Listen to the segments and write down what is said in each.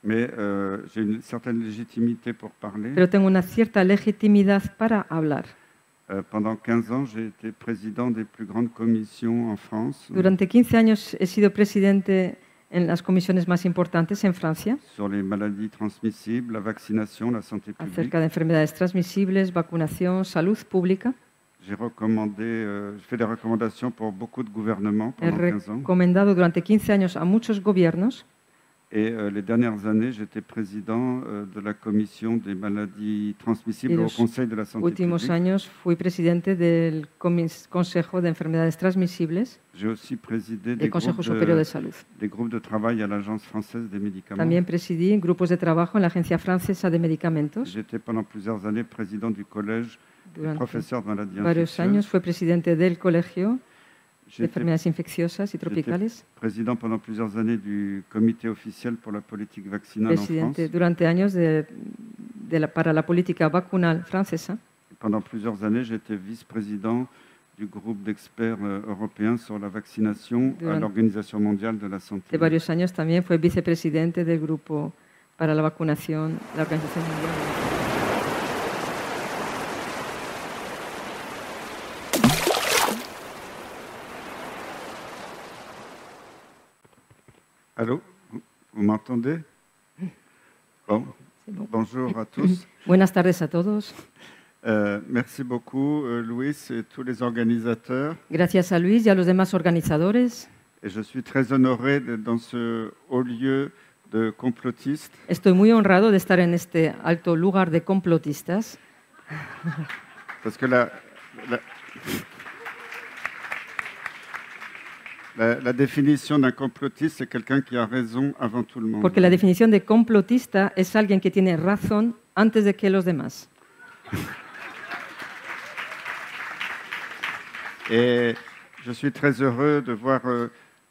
mais j'ai une certaine légitimité pour parler. pero tengo una cierta legitimidad para hablar. Pendant 15 ans, j'ai été président des plus grandes commissions en France Durante 15 años he sido presidente en las comisiones más importantes en Francia sur les maladies transmissibles, la vaccination, la santé publique. acerca de enfermedades transmisibles, vacunación, salud pública. J'ai fait des recommandations pour beaucoup de gouvernements He pendant 15 ans. recomendado durante 15 años a muchos gobiernos Et les dernières années, j'étais président de la commission des maladies transmissibles Y au los Conseil de la santé últimos publique. años fui presidente del Consejo de Enfermedades Transmisibles J'ai aussi présidé del Consejo Superior de Salud. des groupes de travail à l'Agence française des médicaments. También presidí grupos de trabajo en la Agencia Francesa de Medicamentos. J'étais pendant plusieurs années président du collège des Durante professeurs de maladies varios infectieuses. años fue presidente del Colegio de J'étais Enfermedades Infecciosas y Tropicales. président pendant plusieurs années du comité officiel pour la politique vaccinale en Presidente France. durante años para la política vacunal francesa. Et pendant plusieurs années, j'étais vice-président du groupe d'experts européens sur la vaccination à Durante- l'Organisation mondiale de la santé. De varios años también fue vicepresidente del grupo para la vacunación, la Organización Mundial de la Salud. Allô, vous m'entendez? Bon. C'est bon. Bonjour à tous. Buenas tardes a todos. Merci beaucoup, Louis et tous les organisateurs. Gracias a Luis y a los demás organizadores. Et je suis très honoré d'être dans ce haut lieu de complotistes. Estoy muy honrado de estar en este alto lugar de complotistas, Parce que la définition d'un complotiste, c'est quelqu'un qui a raison avant tout le monde. porque la definición de complotista es alguien que tiene razón antes de que los demás. Et je suis très heureux de voir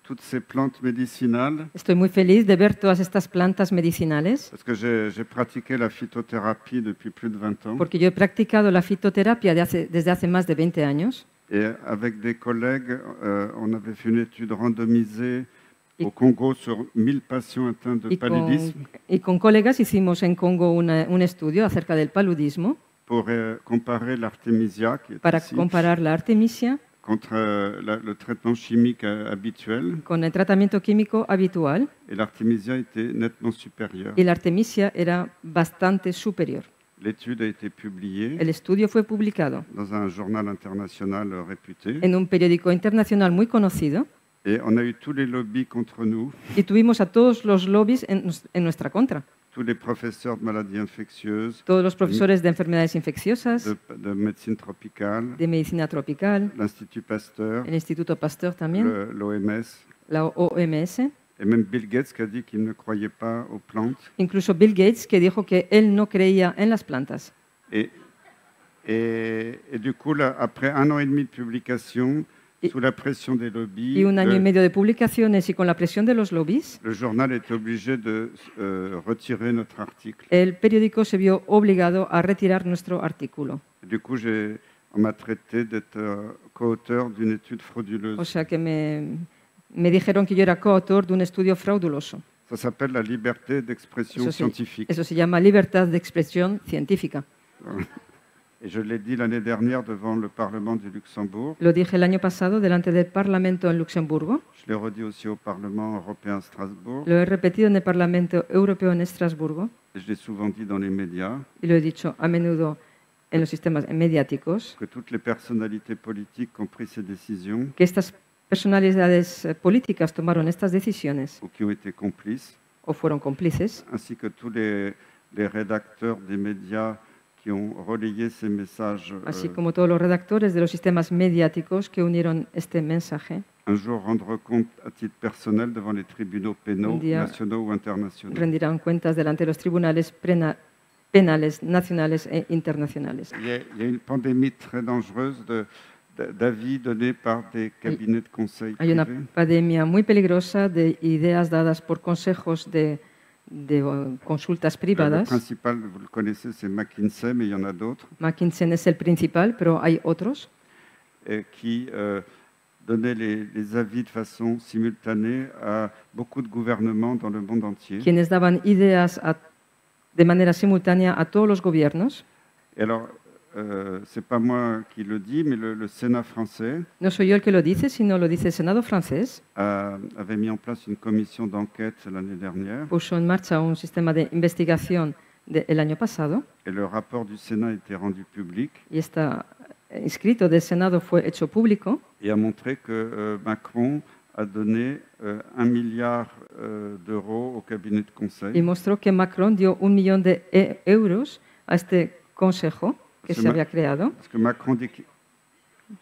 toutes ces plantes médicinales, Estoy muy feliz de ver todas estas plantas medicinales, parce que j'ai pratiqué la phytothérapie depuis plus de 20 ans. porque yo he practicado la fitoterapia desde hace más de 20 años. Et avec des collègues, on avait fait une étude randomisée Y- au Congo sur 1000 patients atteints de paludisme Y con colegas hicimos en Congo un estudio acerca del paludismo pour comparer l'artémisia, qui est para ici, comparar la artemisia contre le traitement chimique habituel. con el tratamiento químico habitual, Et l'artémisia était nettement supérieure. y la artemisia era bastante superior. L'étude a été publiée El estudio fue publicado dans un journal international réputé. en un periódico internacional muy conocido Et on a eu tous les lobbies contre nous, y tuvimos a todos los lobbies en nuestra contra. tous les professeurs de maladies infectieuses, Todos los profesores de enfermedades infecciosas, de médecine tropicale, de medicina tropical, l'Institut Pasteur, el Instituto Pasteur también, l'OMS, la OMS, et même Bill Gates qui a dit qu'il ne croyait pas aux plantes. incluso Bill Gates, que dijo que él no creía en las plantas. Et du coup, là, après 1 an et demi de publication, Et- sous la pression des lobbies, Y un año y medio de publicaciones y con la presión de los lobbies, le journal était obligé de retirer notre article. el periódico se vio obligado a retirar nuestro artículo. Et du coup, on m'a traité d'être co-auteur d'une étude frauduleuse. O sea que me dijeron que yo era coautor de un estudio frauduloso. Ça s'appelle la liberté d'expression Eso, sí, scientifique. eso se llama libertad de expresión científica. Et je l'ai dit l'année dernière devant le Parlement du Luxembourg. Lo dije el año pasado delante del Parlamento en Luxemburgo. Je l'ai redit aussi au Parlement européen à Strasbourg. Lo he repetido en el Parlamento Europeo en Estrasburgo. Et je l'ai souvent dit dans les médias, Y lo he dicho a menudo en los sistemas mediáticos, que toutes les personnalités politiques qui ont pris ces décisions que estas personalidades políticas tomaron estas decisiones ou qui ont été complices, o fueron cómplices, ainsi que tous les rédacteurs des médias qui ont relayé ces messages, así como todos los redactores de los sistemas mediáticos que unieron este mensaje, un jour rendre compte à titre personnel devant les tribunaux pénaux, Un día nationaux ou internationaux. rendirán cuentas delante de los tribunales penales nacionales e internacionales. Il y a une pandémie très dangereuse d'avis donnés par des cabinets de conseil Hay una privés. pandemia muy peligrosa de ideas dadas por consejos de consultas Le privadas. principal, vous le connaissez, c'est McKinsey, mais il y en a d'autres, McKinsey es el principal, pero hay otros qui donnait les avis de façon simultanée à beaucoup de gouvernements dans le monde entier. quienes daban ideas de manera simultánea a todos los gobiernos. Et alors, c'est pas moi qui le dis, mais le Sénat français No soy yo el que lo dice, sino lo dice el Senado francés. avait mis en place une commission d'enquête l'année dernière. Puso en marcha un sistema de investigación el año pasado Et le rapport du Sénat a été rendu public y está escrito del Senado fue hecho público et a montré que Macron a donné 1 milliard d'euros au cabinet de conseil. y mostró que Macron dio 1 millón de euros a este consejo que se había creado. Parce que Macron dit que...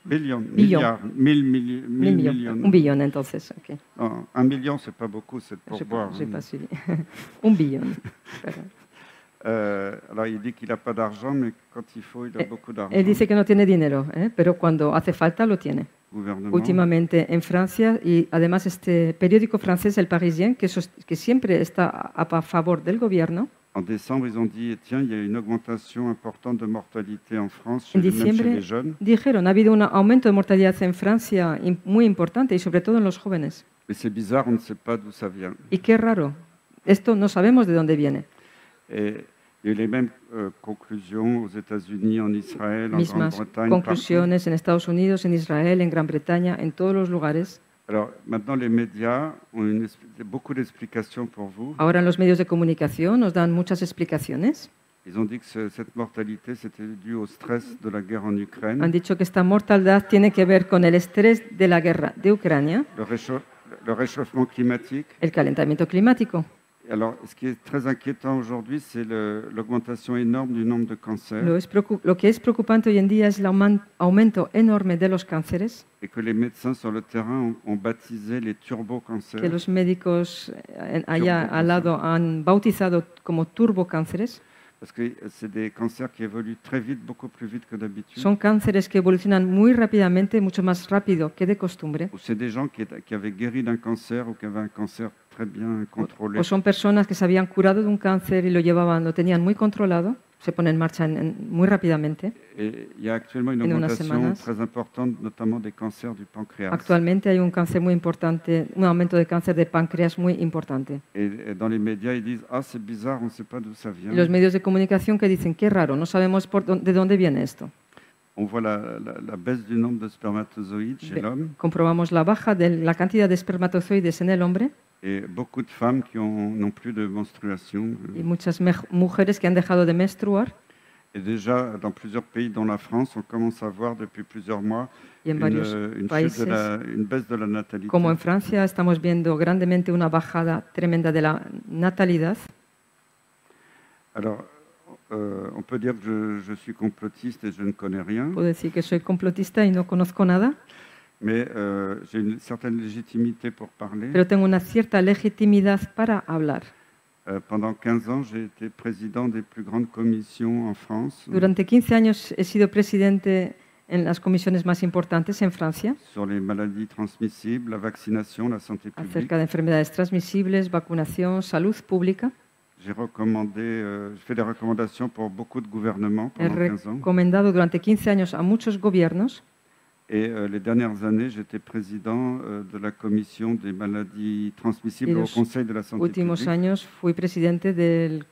Billon. Milliards, 1000 1 millions. 1 billón, entonces. Okay. Non, 1 million, c'est pas beaucoup, c'est pour Je boire. sais pas si... 1 billón. Alors, il dit qu'il n'a pas d'argent, mais quand il faut, il a beaucoup d'argent. Él dice que no tiene dinero, pero cuando hace falta lo tiene. Gouvernement. Últimamente en Francia, y además este periódico francés, El Parisien, que siempre está a favor del gobierno, En décembre, ils ont dit, tiens, il y a une augmentation importante de mortalité en France, en même chez diciembre les jeunes. dijeron, ha habido un aumento de mortalidad en Francia muy importante y sobre todo en los jóvenes. Mais c'est bizarre, on ne sait pas d'où ça vient. Y qué raro, esto no sabemos de dónde viene. Et il y a eu les mêmes conclusions aux États-Unis, en Israël, en Mismas Grande-Bretagne. conclusiones en Estados Unidos, en Israel, en Gran Bretaña, en todos los lugares. Alors, maintenant, les médias ont beaucoup d'explications pour vous. Ahora en los medios de comunicación nos dan muchas explicaciones. Ils ont dit que cette mortalité, c'était dû au stress de la guerre en Ukraine, Han dicho que esta mortalidad tiene que ver con el estrés de la guerra de Ucrania, le réchauffement climatique. el calentamiento climático. Alors, ce qui est très inquiétant aujourd'hui, c'est l'augmentation énorme du nombre de cancers Lo que es preocupante hoy en día es el aumento enorme de los cánceres, et que les médecins sur le terrain ont baptisé les turbocancers. que los médicos allá al lado han bautizado como turbocánceres. Parce que c'est des cancers qui évoluent très vite, beaucoup plus vite que d'habitude. Son cánceres que evolucionan muy rápidamente, mucho más rápido que de costumbre. Ou c'est des gens qui avaient guéri d'un cancer ou qui avaient un cancer très bien contrôlé. O son personas que se habían curado de un cáncer y lo tenían muy controlado, se pone en marcha muy rápidamente. Et il y a actuellement une En unas augmentation semanas. très importante, notamment des cancers du pancréas. Actualmente hay un cáncer muy importante, un aumento de cáncer de páncreas muy importante. Et dans les médias, ils disent « Ah, c'est bizarre, on ne sait pas d'où ça vient Y los medios de comunicación que dicen, qué raro, no sabemos de dónde viene esto. ». On voit la baisse du nombre de spermatozoïdes chez l'homme Comprobamos la baja de la cantidad de espermatozoides en el hombre et beaucoup de femmes qui n'ont plus de menstruation. y muchas mujeres que han dejado de menstruar. Et déjà, dans plusieurs pays, dont la France, on commence à voir depuis plusieurs mois Y en varios une países, baisse de la natalité. como en Francia, estamos viendo grandemente una bajada tremenda de la natalidad. Alors, on peut dire que je suis complotiste et je ne connais rien, Puedo decir que soy complotista y no conozco nada, mais j'ai une certaine légitimité pour parler. pero tengo una cierta legitimidad para hablar. Pendant 15 ans, j'ai été président des plus grandes commissions en France Durante 15 años he sido presidente en las comisiones más importantes en Francia sur les maladies transmissibles, la vaccination, la santé publique. acerca de enfermedades transmisibles, vacunación, salud pública. J'ai fait des recommandations pour beaucoup de gouvernements He pendant 15 ans. recomendado durante 15 años a muchos gobiernos Et les dernières années, j'étais président de la commission des maladies transmissibles Y au los Conseil de la santé últimos publique. años fui presidente del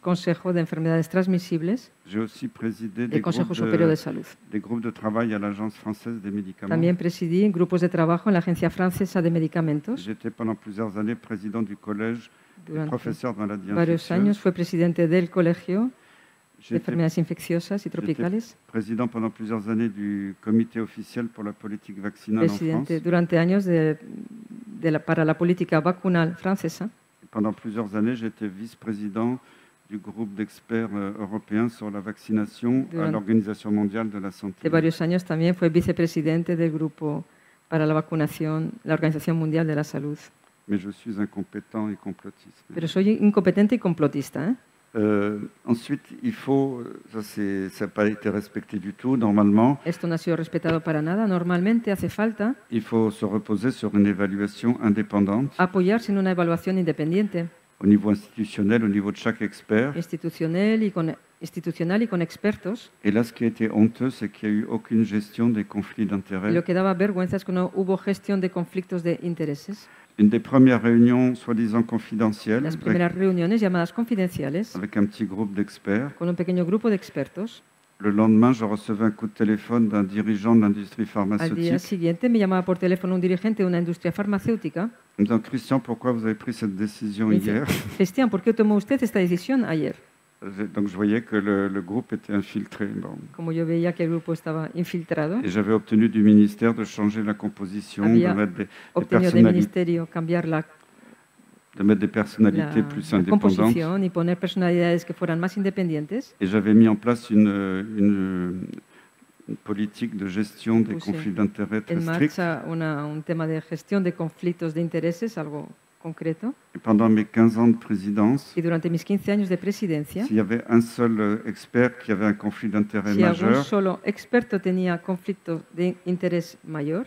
Consejo de Enfermedades Transmisibles J'ai aussi présidé del Consejo Superior de Salud. des groupes de travail à l'Agence française des médicaments. También presidí grupos de trabajo en la Agencia Francesa de Medicamentos. J'étais pendant plusieurs années président du collège des Durante professeurs de maladies varios años infectieuses. fue presidente del Colegio de J'étais Enfermedades Infecciosas y Tropicales. président pendant plusieurs années du comité officiel pour la politique vaccinale en Presidente France. durante años para la política vacunal francesa. Pendant plusieurs années, j'étais vice-président du groupe d'experts européens sur la vaccination à Durant- l'Organisation mondiale de la santé. De varios años también fue vicepresidente del Grupo para la Vacunación, la Organización Mundial de la Salud. Mais je suis incompétent et complotiste. Pero soy incompetente y complotista, ¿eh? Ensuite, ça n'a pas été respecté du tout. Normalement, Esto no ha sido respetado para nada. Normalmente hace falta il faut se reposer sur une évaluation indépendante. apoyarse en una evaluación independiente. au niveau institutionnel, au niveau de chaque expert. institucional y con expertos. Et là, ce qui a été honteux, c'est qu'il n'y a eu aucune gestion des conflits Y d'intérêts. lo que daba vergüenza es que no hubo gestión de conflictos de intereses. Une des premières réunions soi-disant confidentielles Las primeras reuniones llamadas confidenciales avec un petit groupe d'experts. con un pequeño grupo de expertos. Le lendemain, je recevais un coup de téléphone d'un dirigeant de l'industrie Al día pharmaceutique siguiente me llamaba por teléfono un dirigente de una industria farmacéutica. en me disant « Christian, pourquoi vous avez pris cette décision Me dice, hier ?» Cristian, ¿por qué tomó usted esta decisión ayer? Donc je voyais que le groupe était infiltré. Bon. Como yo veía que el grupo estaba infiltrado, Et j'avais obtenu du ministère de changer la composition, de había mettre des obtenido del ministerio cambiar la personnalités plus la indépendantes. composición y poner personalidades que fueran más independientes. Et j'avais mis en place une politique de gestion des Puse conflits d'intérêts très En stricte. marcha un tema de gestión de conflictos de intereses, algo concreto. Et pendant mes 15 ans de présidence, Y durante mis 15 años de presidencia, s'il y avait un seul expert qui avait un conflit d'intérêts si algún majeur, solo experto tenía conflicto de interés mayor,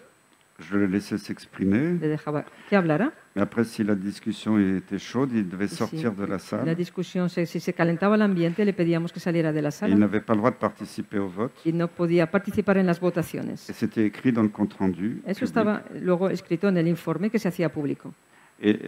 je le laissais s'exprimer. le dejaba que hablara. Mais après, si la discussion était chaude, il devait Y si sortir de la la salle. discusión, si se calentaba el ambiente, le pedíamos que saliera de la Et il sala n'avait pas le droit de participer au vote. y no podía participar en las Et votaciones. c'était écrit dans le compte-rendu. Eso public. estaba luego escrito en el informe que se hacía público. Et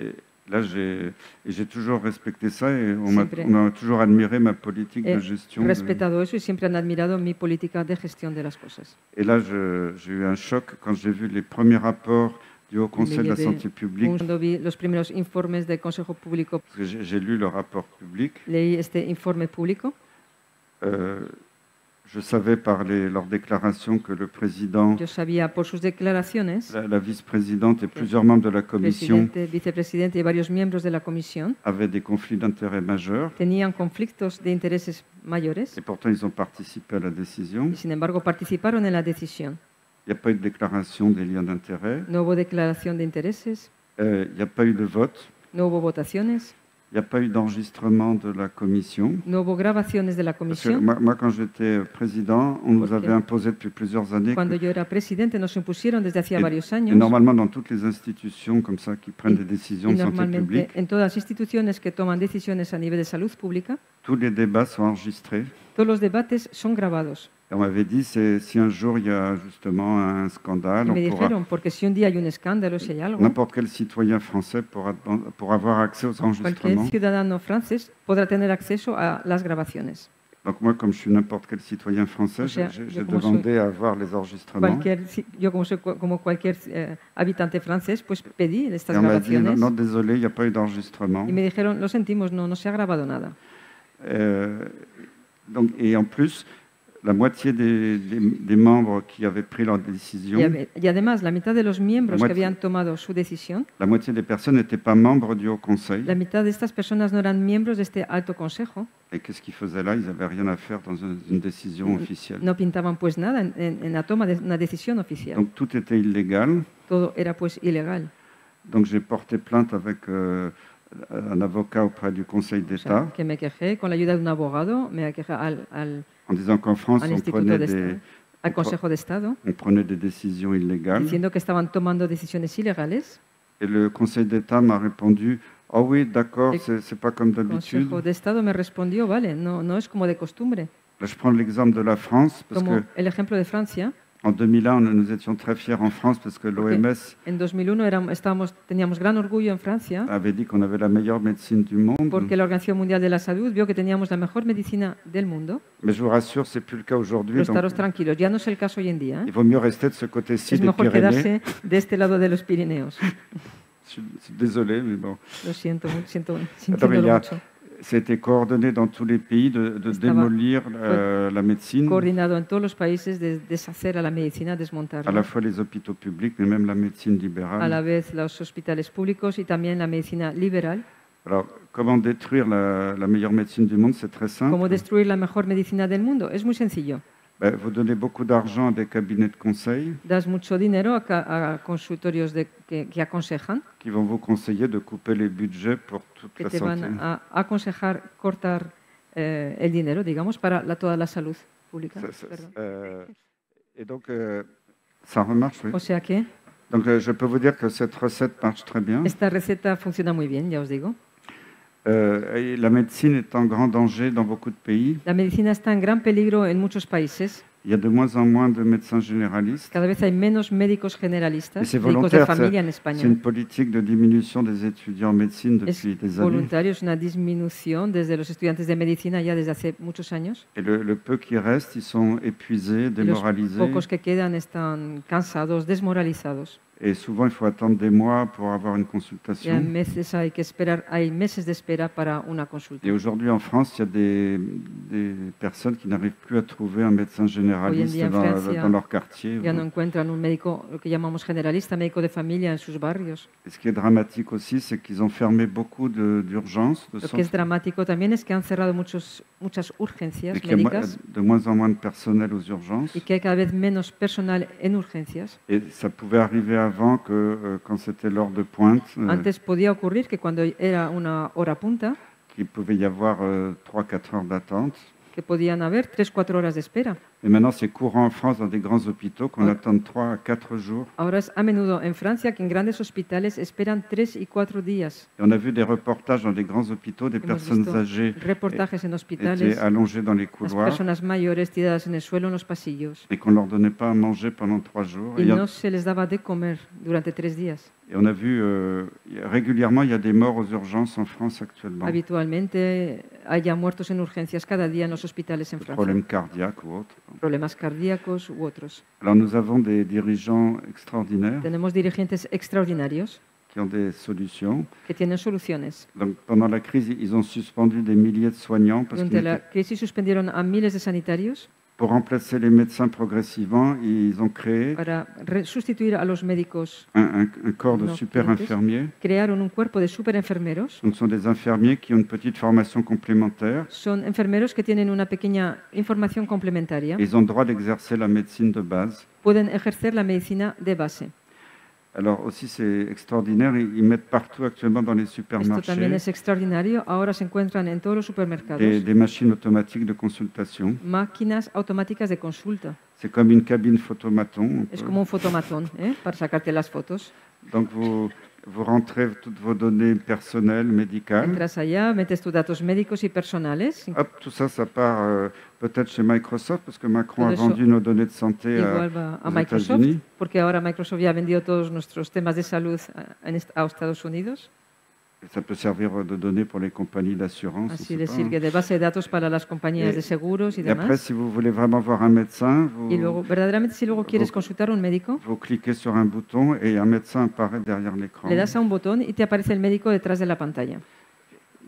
là, j'ai toujours respecté ça et Siempre. on m'a toujours admiré ma politique He de gestion. respetado eso y siempre han admirado mi política de gestión de las cosas. Et là, j'ai eu un choc quand j'ai vu les premiers rapports du Haut Conseil de la llevé Santé publique. Cuando vi los primeros informes del Consejo Público, Parce que j'ai lu le rapport public. leí este informe público. Je savais par leurs déclarations que le président, Yo sabía por sus declaraciones, la vice-présidente et plusieurs membres de la commission presidente, vicepresidente y varios miembros de la comisión avaient des conflits d'intérêts majeurs. tenían conflictos de intereses mayores Et pourtant, ils ont participé à la décision. y sin embargo participaron en la decisión. Il n'y a pas eu de déclaration des liens d'intérêt. No hubo declaración de intereses, Il n'y a pas eu de vote. no hubo votaciones, Il n'y a pas eu d'enregistrement de la commission. no hubo grabaciones de la Parce que comisión. moi, quand j'étais président, on nous Porque avait imposé depuis plusieurs années Cuando que, yo era presidente nos impusieron desde hacía et- varios et años normalement dans toutes les institutions comme ça qui prennent des décisions y de santé normalmente publique, en todas las instituciones que toman decisiones a nivel de salud pública, tous les débats sont enregistrés. todos los debates son grabados. Et on m'avait dit, si un jour il y a justement un scandale, Y me on pourra, dijeron, porque si un día hay un escándalo, si hay algo, n'importe quel citoyen français pourra avoir accès aux cualquier enregistrements. ciudadano francés podrá tener acceso a las grabaciones. Donc moi, comme je suis n'importe quel citoyen français, O sea, j'ai yo como demandé à avoir les enregistrements. Yo como soy como cualquier habitante francés, pues pedí estas Et on m'a dit, non, grabaciones non, désolé, il n'y a pas eu d'enregistrement. y me dijeron, lo sentimos, no se ha grabado nada. Et en plus, la moitié des membres qui avaient pris leur décision, Y además, la mitad de los miembros La que moitié- habían tomado su decisión, la moitié des personnes n'étaient pas membres du Haut Conseil. la mitad de estas personas no eran miembros de este alto consejo, Et qu'est-ce qu'ils faisaient là? Ils n'avaient rien à faire dans une décision officielle. no pintaban pues nada en la toma de una decisión oficial. Donc tout était illégal. Todo era pues ilegal. Donc j'ai porté plainte avec un avocat auprès du Conseil O sea, d'État que me quejé con la ayuda de un abogado, me quejé al en disant qu'en France, Instituto de Estado, al Consejo de Estado, on prenait des décisions illégales. diciendo que estaban tomando decisiones ilegales. Et le Conseil d'État m'a répondu, « Ah oui, d'accord, Et- c'est pas comme El d'habitude. Consejo de Estado me respondió, vale, no es como de costumbre. Là, je prends l'exemple de la France, parce Como que el ejemplo de Francia, en 2001, nous étions très fiers en France parce que l'OMS en 2001 teníamos gran orgullo en Francia avait dit qu'on avait la meilleure médecine du monde. porque la Organización Mundial de la Salud vio que teníamos la mejor medicina del mundo. Mais je vous rassure, c'est plus le cas aujourd'hui. Pero Donc, estaros tranquilos, ya no es el caso hoy en día. il vaut mieux rester de ce côté-ci Es des mejor Pyrénées. quedarse de este lado de los Pirineos. Je suis désolé, mais bon. Lo siento, Attends, mais sintiéndolo mucho. c'était coordonné dans tous les pays de Estaba- démolir la médecine, Coordinado en todos los países de deshacer a la medicina, à la desmontarla. fois les hôpitaux publics, mais même la médecine A la libérale. vez los hospitales públicos y también la medicina liberal. Alors, comment détruire la meilleure médecine du monde? C'est très simple. ¿Cómo destruir la mejor medicina del mundo? Es muy sencillo. Ben, vous donnez beaucoup d'argent à des cabinets de conseil Das mucho dinero a consultorios que aconsejan, qui vont vous conseiller de couper les budgets pour toute que la te santé. van a aconsejar cortar el dinero, digamos, para toda la salud pública. Perdón. Et donc, ça remarche, oui. O sea que Donc, je peux vous dire que cette recette marche très bien. esta receta funciona muy bien, ya os digo. Et la médecine est en grand danger dans beaucoup de pays. La medicina está en gran peligro en muchos países. Il y a de moins en moins de médecins généralistes. Cada vez hay menos médicos Et generalistas, c'est médicos de volontaire, familia en c'est España. une politique de diminution des étudiants en médecine Es depuis des années. voluntario, es una disminución desde los estudiantes de medicina ya desde hace muchos años. Et le peu qui reste, ils sont épuisés, Y los démoralisés. pocos que quedan están cansados, desmoralizados. Et souvent, il faut attendre des mois pour avoir une Y a consultation. meses hay que esperar, hay meses de espera para una consulta. Et aujourd'hui, en France, il y a des personnes qui n'arrivent plus à trouver un médecin généraliste en Francia, dans leur quartier. Ya no encuentran un médico, lo que llamamos generalista, médico de familia en sus barrios. Et ce qui est dramatique aussi, c'est qu'ils ont fermé beaucoup d'urgences, de Lo que es centres, dramático también es que han cerrado muchas et urgencias qu'il y a médicas de moins en moins de personnel aux urgences. y que hay cada vez menos personal en urgencias. Et ça pouvait arriver avant que, quand c'était l'heure de pointe, Antes podía ocurrir que cuando era una hora punta, qu'il pouvait y avoir 3-4 heures d'attente. que podían haber 3-4 horas de espera. Et maintenant, c'est courant en France dans des grands hôpitaux qu'on attende 3 à 4 jours. Ahora es a menudo en Francia que en grandes hospitales esperan 3 y 4 días. Et on a vu des reportages dans des grands hôpitaux, des Hemos personnes visto âgées reportajes en étaient hospitales, allongées dans les las couloirs personas mayores tiradas en el suelo en los pasillos et qu'on ne leur donnait pas à manger pendant 3 jours. y no se les daba de comer durante 3 días. Et on a vu régulièrement, il y a des morts aux urgences en France actuellement. Habitualmente haya muertos en urgencias cada día en los hospitales en Des Francia, problèmes cardiaques ou autres. problemas cardíacos u otros. Alors nous avons des dirigeants extraordinaires Tenemos dirigentes extraordinarios qui ont des solutions. que tienen soluciones. Donc, pendant la crise, ils ont suspendu des milliers de soignants parce Durante qu'ils la crisis suspendieron a miles de sanitarios pour remplacer les médecins progressivement, ils ont créé para sustituir a los médicos. un corps de No, super clientes. infirmiers. Crearon un cuerpo de superenfermeros. Donc, ce sont des infirmiers qui ont une petite formation complémentaire. Son enfermeros que tienen una pequeña información complementaria. Et ils ont le droit d'exercer la médecine de base. Pueden ejercer la medicina de base. Alors aussi, c'est extraordinaire, ils mettent partout actuellement dans les Esto también supermarchés es extraordinario. Ahora se encuentran en todos los supermercados des machines automatiques de consultation. máquinas automáticas de consulta. C'est comme une cabine photomaton. un Es peu. como un fotomatón, para sacarte las fotos. Donc vous rentrez toutes vos données personnelles, médicales. Entras allá, metes tus datos médicos y personales. Hop, tout ça, ça part peut-être chez Microsoft, parce que Macron Todo a eso vendu nos données de santé Igual va a aux Microsoft, États-Unis. porque ahora Microsoft ya ha vendido todos nuestros temas de salud a Estados Unidos. Et ça peut servir de données pour les compagnies d'assurance. on Así sait les pas, sirve hein. de base de datos para las compañías Et- de seguros y Et après, demás. si vous voulez vraiment voir un médecin, Y luego, verdaderamente, si luego quieres Vous- consultar a un médico, vous cliquez sur un bouton et un médecin apparaît derrière l'écran. le das a un botón y te aparece el médico detrás de la pantalla.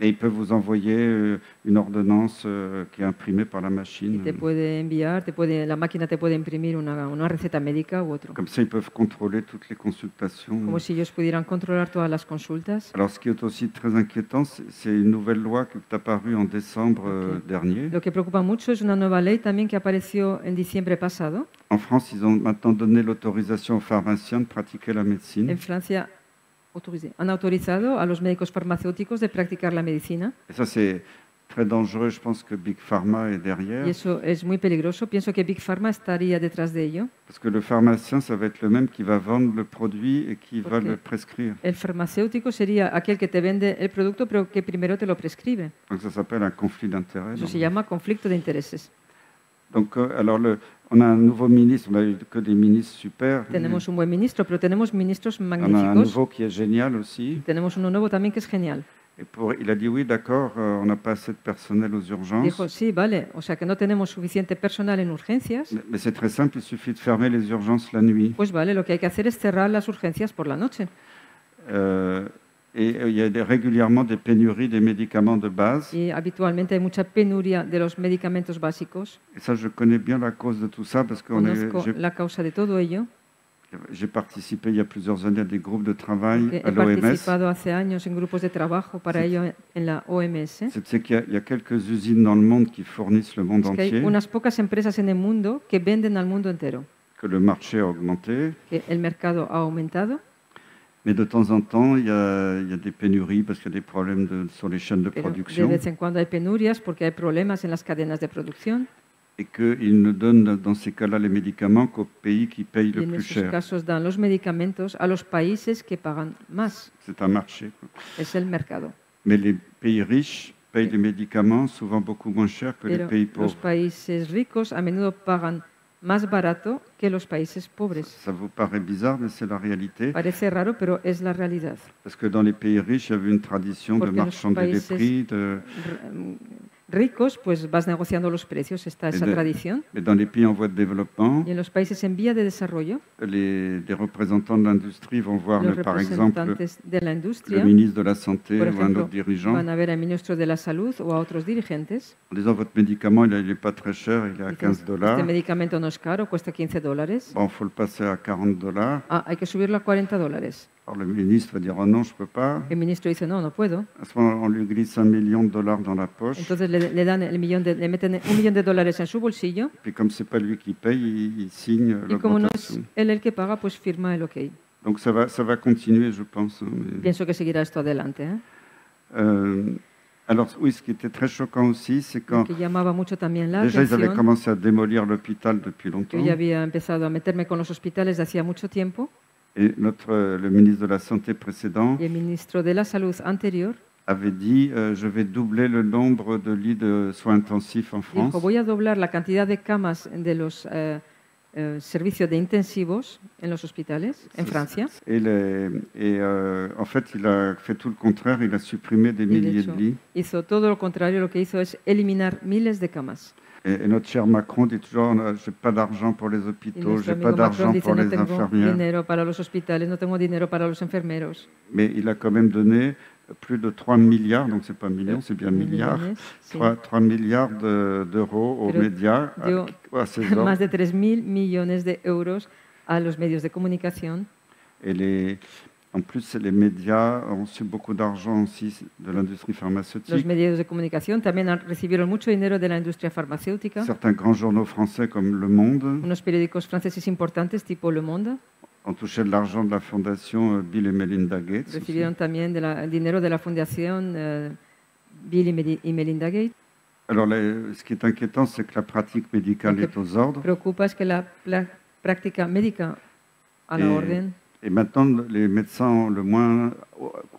Et il peut vous envoyer une ordonnance qui est imprimée par la Y machine. te puede enviar, la máquina te puede imprimir una receta médica u otro. Comme ça, ils peuvent contrôler toutes les consultations. Como si ellos pudieran controlar todas las consultas. Alors, ce qui est aussi très inquiétant, c'est une nouvelle loi qui est apparue en décembre Ok. dernier. Lo que preocupa mucho es una nueva ley también que apareció en diciembre pasado. En France, ils ont maintenant donné l'autorisation aux pharmaciens de pratiquer la médecine. En Francia han autorizado a los médicos farmacéuticos de practicar la medicina Et ça, c'est très dangereux. Je pense que Big Pharma est derrière. y eso es muy peligroso. Pienso que Big Pharma estaría detrás de ello. Parce que le pharmacien, ça va être le même qui va vendre le produit et qui va Ok. le prescrire. El farmacéutico sería aquel que te vende el producto pero que primero te lo prescribe. Donc ça s'appelle un conflit d'intérêts. Eso se llama conflicto de intereses. Donc, alors, on a un nouveau ministre, on n'a eu que des ministres super. Tenemos un buen ministro, pero tenemos ministros On a un magníficos. nouveau qui est génial aussi. Tenemos uno nuevo también que es genial. Et il a dit oui, d'accord, on n'a pas assez de personnel aux urgences. Dijo, sí, vale, o sea que no tenemos suficiente personal en urgencias. Mais c'est très simple, il suffit de fermer les urgences la nuit. Pues vale, lo que hay que hacer es cerrar las urgencias por la noche. Et il y a régulièrement des pénuries des médicaments de base. Y habitualmente hay mucha penuria de los medicamentos básicos. Et ça, je connais bien la cause de tout ça parce que Conozco la causa de todo ello. j'ai participé il y a plusieurs années à des groupes de travail Porque à he l'OMS. participado hace años en grupos de trabajo para ello en la OMS. C'est qu'il y a quelques usines dans le monde qui fournissent le monde Es que hay entier, unas pocas empresas en el mundo que venden al mundo entero, que le marché a augmenté. que el mercado ha aumentado, Mais de temps en temps, il y a des pénuries parce qu'il y a des problèmes sur les chaînes de pero de production vez en cuando hay penurias porque hay problemas en las cadenas de producción. et qu'ils ne donnent dans ces cas-là les médicaments qu'aux pays qui payent Y le en plus esos cher. casos dan los medicamentos a los países que pagan más. C'est un marché, quoi. Es el mercado. Mais les pays riches payent les médicaments souvent beaucoup moins cher que les pero pays los pauvres. países ricos a menudo pagan más barato que los países pobres. Ça vous paraît bizarre, mais c'est la réalité. Parece raro, pero es la realidad. Parce que dans les pays riches, il y avait une tradition de Porque en los marchander les países prix, Ricos, pues vas negociando los precios, está esa tradición. mais dans les pays en voie de développement, Y en los países en vía de desarrollo, les représentants de l'industrie vont voir, los par exemple, representantes de la le industria ministre de la Santé por ou un ejemplo, autre dirigeant van a ver al ministro de la Salud o a otros dirigentes. en disant votre médicament, il n'est pas très cher, il est à Dicen, $15. este medicamento no es caro, cuesta $15. Bon, il faut le passer à $40. Ah, hay que subirlo a $40. Alors le ministre va dire oh non, je ne peux pas. El ministro dice, no, no puedo. À ce moment, on lui glisse $1 million dans la poche. Entonces le dan le meten $1 millón en su bolsillo. Puis comme c'est pas lui qui paye, il signe Y como no es l'augmentation. él el que paga, pues firma el OK. Donc ça va continuer, je pense. Mais, Pienso que seguirá esto adelante. alors oui, ce qui était très choquant aussi, c'est Lo quand que llamaba mucho también la déjà ils avaient atención, commencé à démolir l'hôpital depuis longtemps. yo ya había empezado a meterme con los hospitales de hacía mucho tiempo, Et le ministre de la Santé précédent y el ministro de la Salud anterior avait dit je vais doubler le nombre de lits de soins intensifs en France. dijo, voy a doblar la cantidad de camas de los servicios de intensivos en los hospitales en Francia. Et en fait, il a fait tout le contraire, il a supprimé des Y de milliers hecho, de lits. hizo todo lo contrario, lo que hizo es eliminar miles de camas. Et notre cher Macron dit toujours j'ai pas d'argent pour les Y hôpitaux, nuestro j'ai pas amigo d'argent Macron dice, pour no les tengo infirmières. dinero para los hospitales, no tengo dinero para los enfermeros. Mais il a quand même donné plus de 3 milliards, donc c'est pas millions, c'est bien milliards, Millones, sí. 3 milliards d'euros aux Pero médias, dio à ces Más ordres. de 3.000 millones de euros a los medios de comunicación. Et en plus, les médias ont reçu beaucoup d'argent aussi de l'industrie Los pharmaceutique. medios de comunicación también recibieron mucho dinero de la industria farmacéutica. Certains grands journaux français comme Le Monde Unos periódicos franceses importantes tipo Le Monde ont touché de l'argent de la fondation Bill et Melinda Gates. aussi. recibieron también el dinero de la fundación Bill y Melinda Gates. Alors, ce qui est inquiétant, c'est que la pratique médicale Lo que est aux ordres. preocupa es que la práctica médica a la orden Et maintenant, les médecins ont le moins...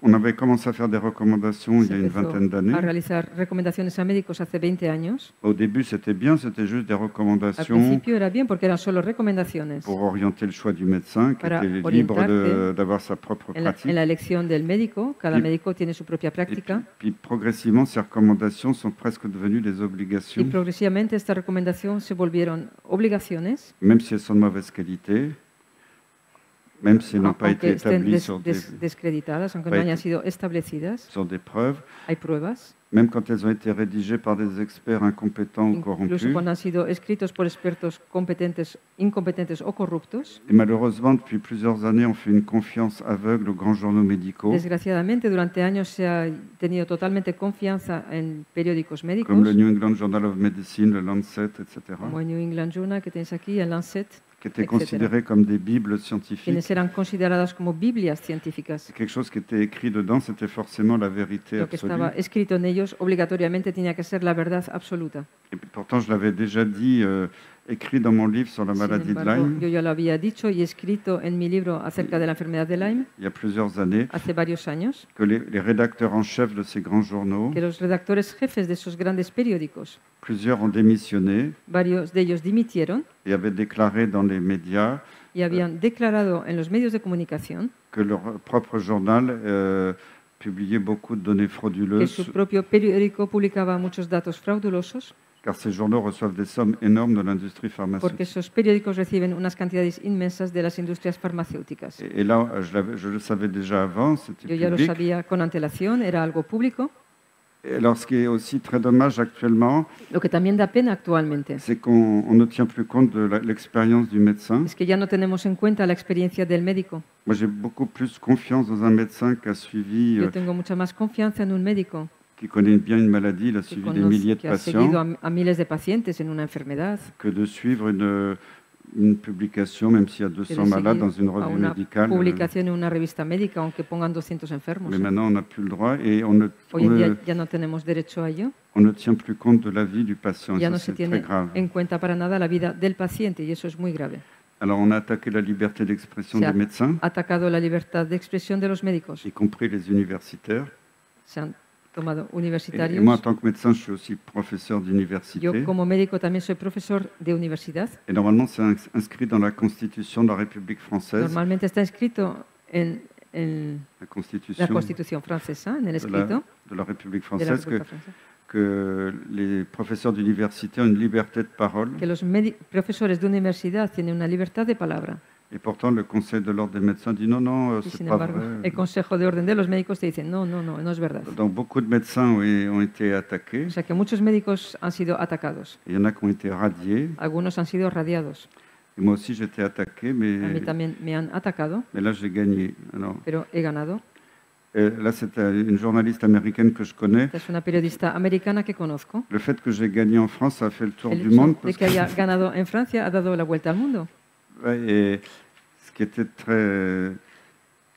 On avait commencé à faire des recommandations il se y a une empezó vingtaine a d'années. realizar recomendaciones a médicos hace 20 años. Au début, c'était bien, c'était juste des Al recommandations principio era bien porque eran solo recomendaciones pour orienter le choix du médecin, qui Para était libre orientarte d'avoir sa propre en pratique. la elección del médico. Cada Y- médico tiene su propia Et puis, práctica. puis progressivement, ces recommandations sont presque devenues des Y obligations, progresivamente estas recomendaciones se volvieron obligaciones, même si elles sont de mauvaise qualité, même si elles n'ont pas été aunque estén établies sur descreditadas, aunque no Ouais. hayan sido establecidas. des preuves, Hay pruebas, même quand elles ont été rédigées par des experts incompétents ou incluso corrompus. cuando han sido escritos por expertos incompetentes o corruptos. Et malheureusement, depuis plusieurs années, on fait une confiance aveugle aux grands journaux médicaux, Desgraciadamente, durante años se ha tenido totalmente confianza en periódicos médicos, comme le New England Journal of Medicine, le Lancet, etc., como el New England Journal que tenéis aquí, el Lancet, qui étaient etc. considérés comme des bibles scientifiques. quienes eran consideradas como Biblias científicas. Quelque chose qui était écrit dedans, c'était forcément la vérité Lo que absolue. estaba escrito en ellos obligatoriamente tenía que ser la verdad absoluta. Et puis, pourtant, je l'avais déjà dit, écrit dans mon livre sur la Sin maladie de embargo, yo Lyme, ya lo había dicho y escrito en mi libro acerca de la enfermedad de Lyme il y a plusieurs années, hace varios años, que les rédacteurs en chef de ces grands journaux, que los redactores jefes de esos grandes periódicos, plusieurs ont démissionné varios de ellos dimitieron et avaient déclaré dans les médias y habían declarado en los medios de comunicación que leur propre journal publiait beaucoup de données que frauduleuses, su propio periódico publicaba muchos datos fraudulosos, car ces journaux reçoivent des sommes énormes de l'industrie porque pharmaceutique. esos periódicos reciben unas cantidades inmensas de las industrias farmacéuticas. Et là, je le savais déjà avant, c'était Yo ya lo public. sabía con antelación, era algo público. Et alors, ce qui est aussi très dommage actuellement, Lo que también da pena actualmente c'est qu'on ne tient plus compte de l'expérience du médecin. es que ya no tenemos en cuenta la experiencia del médico. Moi, j'ai beaucoup plus confiance dans un médecin qui a suivi, Yo tengo mucha más confianza en un médico qui connaît bien une maladie, il a que, suivi des milliers de que ha seguido patients, a miles de pacientes en una enfermedad, que de suivre une publication, même s'il y a que 200 de malades dans seguir une a revue una médicale. publicación en una revista médica, aunque pongan 200 enfermos. Mais maintenant, on n'a plus le droit et on Hoy en día ya no tenemos derecho a ello, ne tient plus compte de la vie du patient. Et ya ça, no se c'est très tiene grave. en cuenta para nada la vida del paciente y eso es muy grave. Alors, on a attaqué la liberté d'expression Se des ha médecins, atacado la libertad de expresión de los médicos, y compris les universitaires. se han tomado Et universitarios. moi, en tant que médecin, je suis aussi professeur Yo d'université. como médico también soy profesor de universidad. Et normalement, c'est inscrit dans la Constitution de la République française, Normalmente está escrito en la la Constitution Constitución francesa, en el de escrito la République de la française, República Francesa, que les professeurs d'université ont une liberté de parole. que los profesores de universidad tienen una libertad de palabra. Et pourtant, le Conseil de l'ordre des médecins dit non, non, Y c'est sin pas embargo, vrai. el Consejo de Orden de los Médicos te dice, no, no, no, no es verdad. Donc, beaucoup de médecins ont été attaqués. O sea que muchos médicos han sido atacados. Il y en a qui ont été radiés. Algunos han sido radiados. Et moi aussi, j'étais attaqué, A mí mais también me han atacado, là, j'ai gagné. Alors, pero he ganado. là, c'est une journaliste américaine que je connais. Esta es una periodista americana que conozco. Le fait que j'ai gagné en France, ça a fait le tour El du monde. hecho de que haya ganado en Francia ha dado la vuelta al mundo. Et ce qui était très,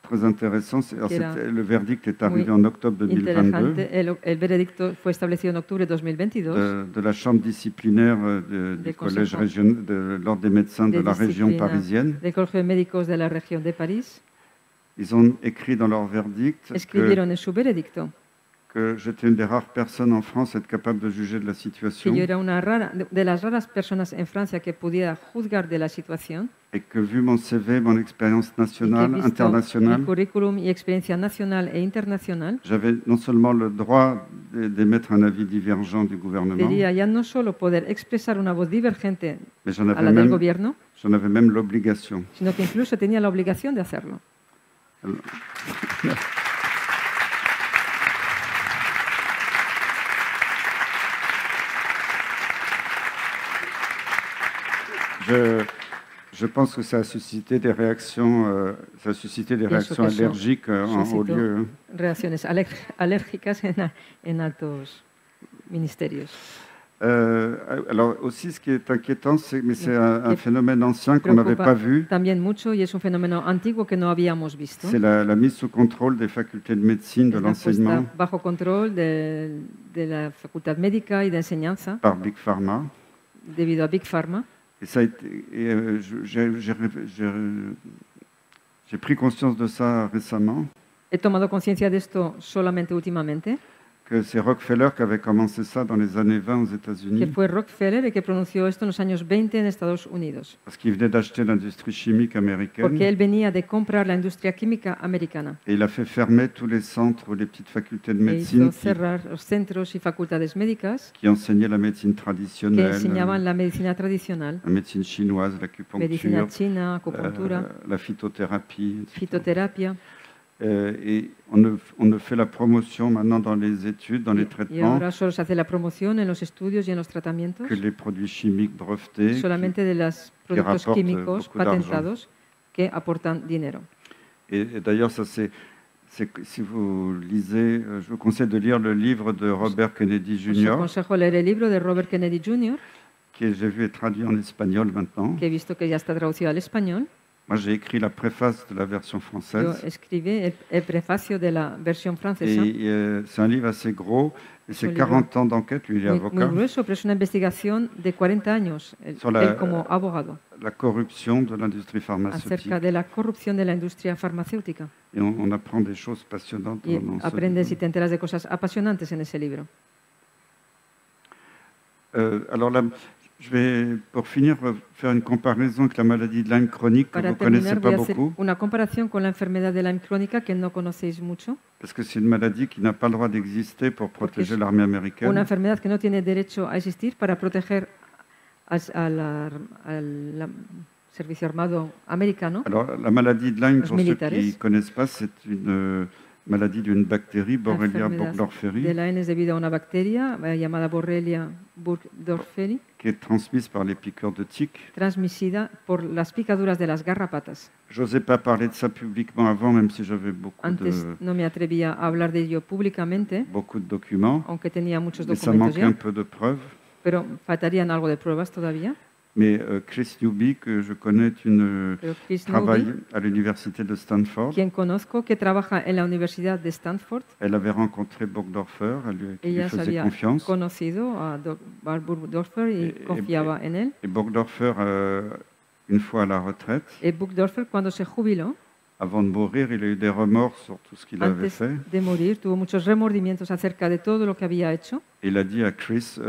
très intéressant, le verdict est arrivé en octobre 2022 Interesante. El veredicto fue establecido en octubre de 2022 de la chambre disciplinaire du collège régional de l'ordre des médecins de la région parisienne. del Colegio de Médicos de la región de París. Ils ont écrit dans leur verdict Escribieron en su veredicto que j'étais une des rares personnes en France à être capable de juger de la que situation yo era una de las raras personas en Francia que pudiera juzgar de la situación et que vu mon CV, mon expérience y que nationale, visto internationale, mi currículum y experiencia nacional e internacional, j'avais non seulement le droit d'émettre un avis divergent du gouvernement, diría ya no solo poder expresar una voz divergente mais j'en a avais la del même, gobierno, l'obligation. sino que incluso tenía la obligación de hacerlo. Je pense que ça a suscité des réactions, Pienso que eso allergiques en haut suscitó lieu. reacciones alérgicas en altos ministerios. Alors aussi, ce qui est inquiétant, c'est un que phénomène ancien qu'on n'avait Preocupa pas vu. también mucho y es un fenómeno antiguo que no habíamos visto. C'est la mise sous contrôle des facultés de médecine, de Es la puesta l'enseignement bajo control de la facultad médica y de enseñanza par Big Pharma. debido a Big Pharma. Et ça a été, j'ai pris conscience de ça récemment, He tomado conciencia de esto solamente últimamente, que c'est Rockefeller qui avait commencé ça dans les années 20 aux que États-Unis, fue Rockefeller el que pronunció esto en los años 20 en Estados Unidos, parce qu'il venait d'acheter l'industrie chimique américaine. porque él venía de comprar la industria química americana Et il a fait fermer tous les centres ou les petites facultés de e médecine hizo cerrar los centros y facultades médicas qui enseignaient la médecine que traditionnelle, enseñaban la medicina tradicional, la médecine chinoise, medicina l'acupuncture, china, acupuntura, la phytothérapie, etc. fitoterapia. Et on ne fait la promotion maintenant dans les études, dans les Y traitements, ahora solo se hace la promoción en los estudios y en los tratamientos que les produits chimiques brevetés. solamente de los productos rapportent químicos beaucoup d'argent. patentados que aportan dinero. Et d'ailleurs, ça si vous lisez, je vous conseille de lire le livre de Robert Kennedy Os Jr., aconsejo leer el libro de Robert Kennedy Jr., qui j'ai vu est traduit en espagnol maintenant. que he visto que ya está traducido al español. Moi, j'ai écrit la préface de la version Yo française. escribí el prefacio de la versión Et francesa, c'est un livre assez gros. Et c'est Un 40 ans d'enquête, lui, il est muy avocat, grueso, pero es una investigación de 40 años, Sur él como abogado, la corruption de l'industrie pharmaceutique. acerca de la corrupción de la industria farmacéutica. Et on apprend des choses passionnantes Y dans ce aprendes y livre. te enteras de cosas apasionantes en ese libro. Alors là, je vais, pour finir, faire une comparaison avec la maladie de Lyme chronique que Para vous ne connaissez terminar, pas voy a hacer beaucoup, una comparación con la enfermedad de Lyme crónica que no conocéis mucho. parce que c'est une maladie qui n'a pas le droit d'exister pour protéger es l'armée Una américaine. enfermedad que no tiene derecho a existir para proteger al servicio armado americano. Alors, la maladie de Lyme, Los pour ceux militares. qui ne connaissent pas, c'est une maladie d'une bactérie, La Borrelia enfermedad burgdorferi, de Lyme es debido a una bacteria llamada Borrelia burgdorferi, qui est transmise par les piqûres de tiques. transmitida por las picaduras de las garrapatas. J'osais pas parler de ça publiquement avant, même si j'avais Antes no me atrevía a hablar de ello públicamente, beaucoup de documents. aunque tenía muchos Mais ça documentos manquait un ya, peu de preuves. pero faltarían algo de pruebas todavía. Mais Chris Newby, que je connais, Pero Chris travaille Newby, à l'université de Stanford. quien conozco que trabaja en la Universidad de Stanford, Elle avait rencontré Burgdorfer, qui lui ella se faisait había confiance. conocido a Burgdorfer y confiaba en él. Et Burgdorfer, une fois à la retraite, Burgdorfer, cuando se jubiló, Avant de mourir, il a eu des remords sur tout ce qu'il avait fait. De morir, tuvo muchos remordimientos acerca de todo lo que había hecho. Il a dit à Chris,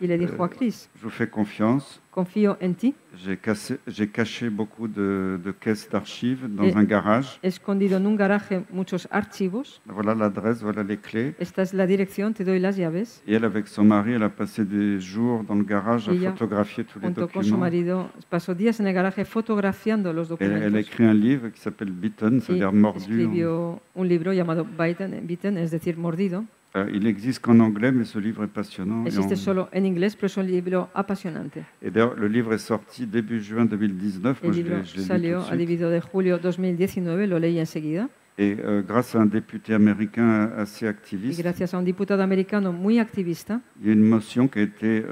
y le dijo a Chris, je vous fais confiance. Confío en ti. J'ai caché beaucoup de caisses d'archives dans un garage. He escondido en un garaje muchos archivos. Voilà l'adresse, voilà les clés. Esta es la dirección, te doy las llaves. Et elle, avec son mari, elle a passé des jours dans le garage à photographier tous les documents. Con su marido, pasó días en el garaje fotografiando los documentos. Elle a écrit un livre qui s'appelle Bitten, c'est-à-dire mordu. Escribió un libro llamado Bitten, es decir, mordido. Il n'existe qu'en anglais, mais ce livre est passionnant. Existe solo en inglés, pero es un libro apasionante. Et d'ailleurs, le livre est sorti début juin 2019. El libro salió a début de julio 2019, lo leí enseguida. Et grâce à un député américain assez activiste, y gracias a un diputado americano muy activista, il y a une motion qui a été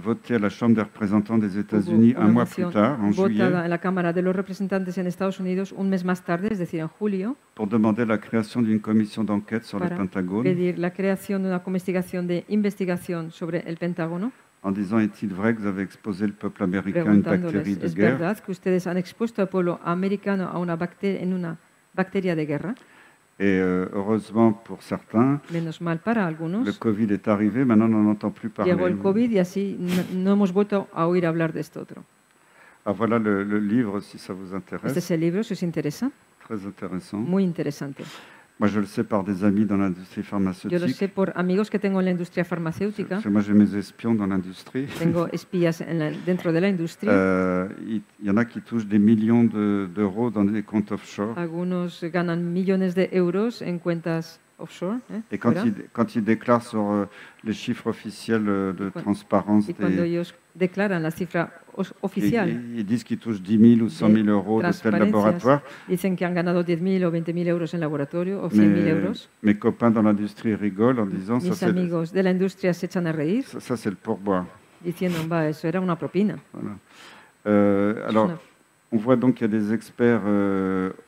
votée à la Chambre des représentants des États-Unis un mois plus tard, en juillet, votada en la Cámara de los Representantes en Estados Unidos un mes más tarde, es decir, en julio, pour demander la création d'une commission d'enquête sur le Pentagone, pedir la creación de una comisión de investigación sobre el Pentágono, en disant, est-il vrai que vous avez exposé le peuple américain à une bactérie de ¿es guerre? verdad que ustedes han expuesto al pueblo americano a una bacteria de guerra? Et heureusement pour certains, menos mal para algunos, le Covid est arrivé, maintenant on n'en entend plus parler. Llegó el COVID y así no hemos vuelto a oír hablar de esto otro. Ah, voilà le livre, si ça vous intéresse. Este es el libro, si os interesa. Très intéressant. Muy interesante. Moi, je le sais par des amis dans l'industrie pharmaceutique. Yo lo sé por amigos que tengo en la industria farmacéutica. Parce que moi, j'ai mes espions dans l'industrie. Tengo espías dentro de la industria. Il y en a qui touchent des millions d'euros dans des comptes offshore. Algunos ganan millones de euros en cuentas offshore. Et quand ils déclarent sur les chiffres officiels de transparence, cuando ellos declaran la cifra oficial, ils disent qu'ils touchent 10 000 ou 100 000 euros de tel laboratoire. Dicen que han ganado 10.000 o 20.000 euros en laboratorio o 100.000 euros. Mes copains dans l'industrie rigolent en disant Mis amigos de la industria se echan a reír. Ça c'est le pourboire. Diciendo, eso era una propina. Voilà. Alors, on voit donc qu'il y a des experts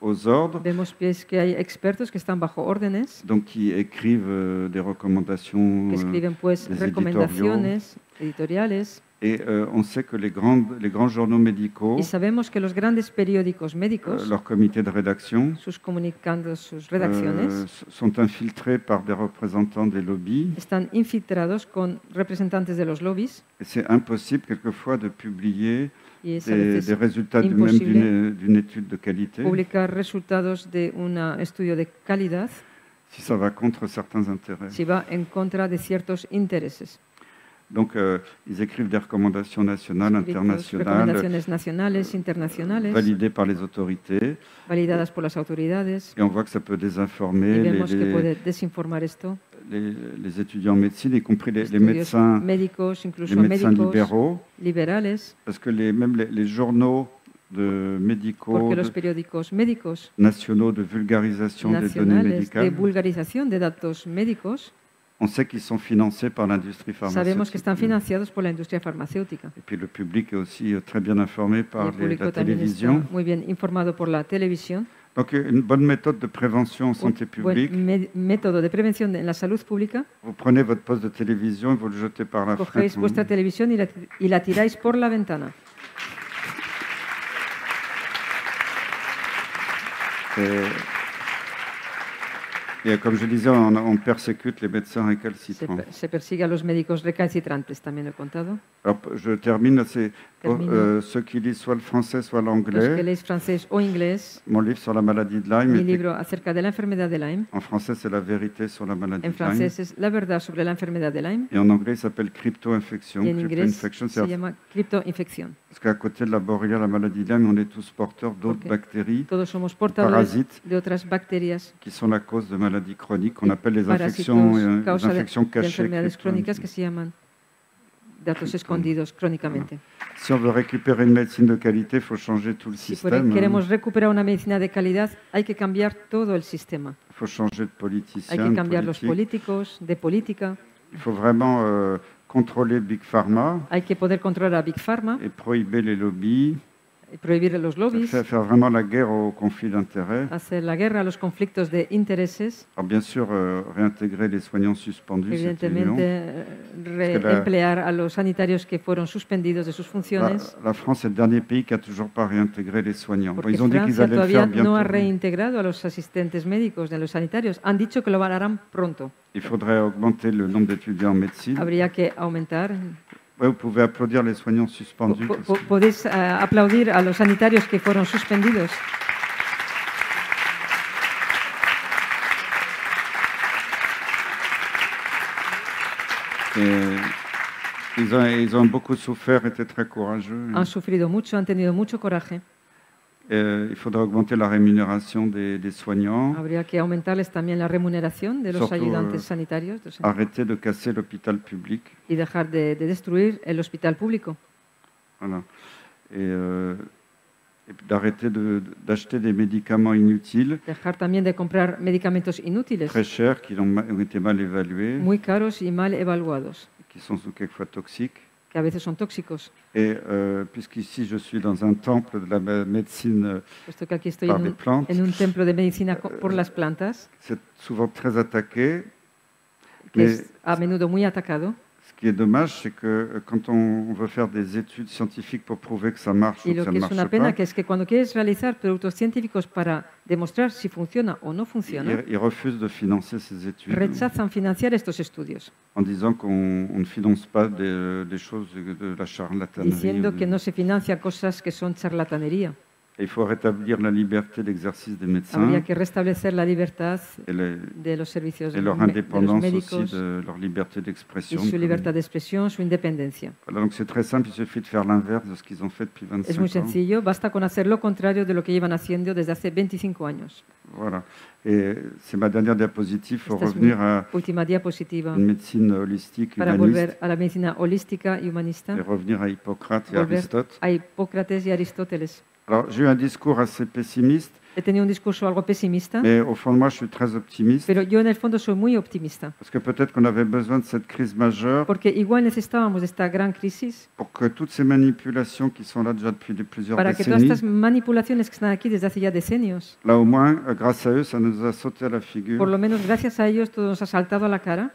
aux ordres. Vemos que hay expertos que están bajo órdenes. Donc qui écrivent des recommandations. Que escriben pues recomendaciones editoriales. Et on sait que les grands journaux médicaux, y sabemos que los grandes periódicos médicos, leur comité de rédaction, sus comunicandos, sus redacciones, sont infiltrés par des représentants des lobbies. Están infiltrados con representantes de los lobbies. Et c'est impossible quelquefois de publier des résultats même d'une étude de qualité. Publicar resultados de un estudio de calidad. Si ça va contre certains intérêts. Si va en contra de ciertos intereses. Donc, ils écrivent des recommandations nationales, internationales, validées par les autorités. Validadas por las autoridades. Et on voit que ça peut désinformer les étudiants en médecine, y compris les médecins, libéraux. Parce que même les journaux médicaux nationaux de vulgarisation des données médicales, on sait qu'ils sont financés par l'industrie pharmaceutique. Sabemos que están financiados por la industria farmacéutica. Et puis le public est aussi très bien informé par la télévision. Muy bien informado por la televisión. Donc une bonne méthode de prévention en santé publique. Método de prevención en la salud pública. Vous prenez votre poste de télévision et vous le jetez par la fenêtre. Cogéis vuestra televisión y la tiráis por la ventana. Et comme je disais, on persécute les médecins récalcitrants. Se persigue a los médicos recalcitrantes, también lo he contado. Alors, je termine, c'est ceux qui lisent soit le français, soit l'anglais. Los que leéis francés o inglés. Mon livre sur la maladie de Lyme. Mi libro acerca de la enfermedad de Lyme. En français, c'est la vérité sur la maladie de Lyme. En francés es la verdad sobre la enfermedad de Lyme. Et en anglais, il s'appelle crypto-infection. En inglés se llama criptoinfección. Parce qu'à côté de la borrelia, la maladie de Lyme, on est tous porteurs d'autres bactéries, todos somos portadores parasites, de otras bacterias, qui sont la cause de maladies chroniques, qu'on appelle les infections cachées. Enfermedades crónicas que se llaman datos escondidos crónicamente. Si on veut récupérer une médecine de qualité, il faut changer tout le système. Si queremos recuperar una medicina de calidad, hay que cambiar todo el sistema. Il faut changer de politicien. Hay que cambiar los políticos, de política. Il faut vraiment contrôler Big Pharma. Hay que poder controlar a Big Pharma. Et prohiber les lobbies. prohibir los lobbies, faire vraiment la guerre aux conflits d'intérêts. Hacer la guerra a los conflictos de intereses. Alors bien sûr, réintégrer les soignants suspendus, evidentemente, reemplear a los sanitarios que fueron suspendidos de sus funciones. La France est le dernier pays qui a toujours pas réintégré les soignants. Porque ils ont dit qu'ils allaient le faire bientôt. No ha reintegrado a los asistentes médicos de los sanitarios. Han dicho que lo harán pronto. Il faudrait augmenter le nombre d'étudiants en médecine. Habría que aumentar. Ouais, vous pouvez applaudir les soignants suspendus. Podéis aplaudir a los sanitarios que fueron suspendidos. Ils ont beaucoup souffert, étaient très courageux. Han sufrido mucho, han tenido mucho coraje. Il faudrait augmenter la rémunération des soignants. Habría que aumentarles también la remuneración de los ayudantes sanitarios. Arrêter de casser l'hôpital public. Y dejar de destruir el hospital público. Voilà. Et d'arrêter d'acheter des médicaments inutiles. Dejar también de comprar medicamentos inútiles. Très chers, qui ont été mal évalués. Muy caros y mal evaluados. Qui sont quelquefois toxiques. Que a veces son tóxicos. Et puisqu'ici je suis dans un temple de la médecine par des plantes, en un templo de medicina por las plantas, c'est souvent très attaqué. Que es a menudo muy atacado. Ce qui est dommage, c'est que quand on veut faire des études scientifiques pour prouver que ça marche ou que ça ne marche pas, y lo que es una pena que es que cuando quieres realizar productos científicos para demostrar si funciona o no funciona, ils refusent de financer ces études. Rechazan financiar estos estudios. En disant qu'on ne finance pas des choses de la charlatanerie. Diciendo que no se financia cosas que son charlatanería. Il faut rétablir la liberté d'exercice des médecins. Habría que restablecer la libertad de los servicios et leur indépendance aussi, de leur liberté d'expression. Y su libertad de expresión, su independencia. Voilà, donc c'est très simple, il suffit de faire l'inverse de ce qu'ils ont fait depuis 25 ans. Es muy sencillo, basta con hacer lo contrario de lo que llevan haciendo desde hace 25 años. Voilà. Et c'est ma dernière diapositive pour revenir à une médecine holistique, para humaniste. Volver a la medicina holística y humanista. Et revenir à Hippocrate et Aristote. A Hipócrates y Aristóteles. Alors, j'ai eu un discours assez pessimiste. He tenido un discurso algo pesimista. Mais au fond de moi, je suis très optimiste. Pero yo en el fondo soy muy optimista. Parce que peut-être qu'on avait besoin de cette crise majeure. Porque igual necesitábamos de esta gran crisis. Pour que toutes ces manipulations qui sont là déjà depuis plusieurs para décennies. Que todas estas manipulaciones que están aquí desde hace ya decenios. Là au moins, grâce à eux, ça nous a sauté à la figure. Por lo menos gracias a ellos todo nos ha saltado a la cara.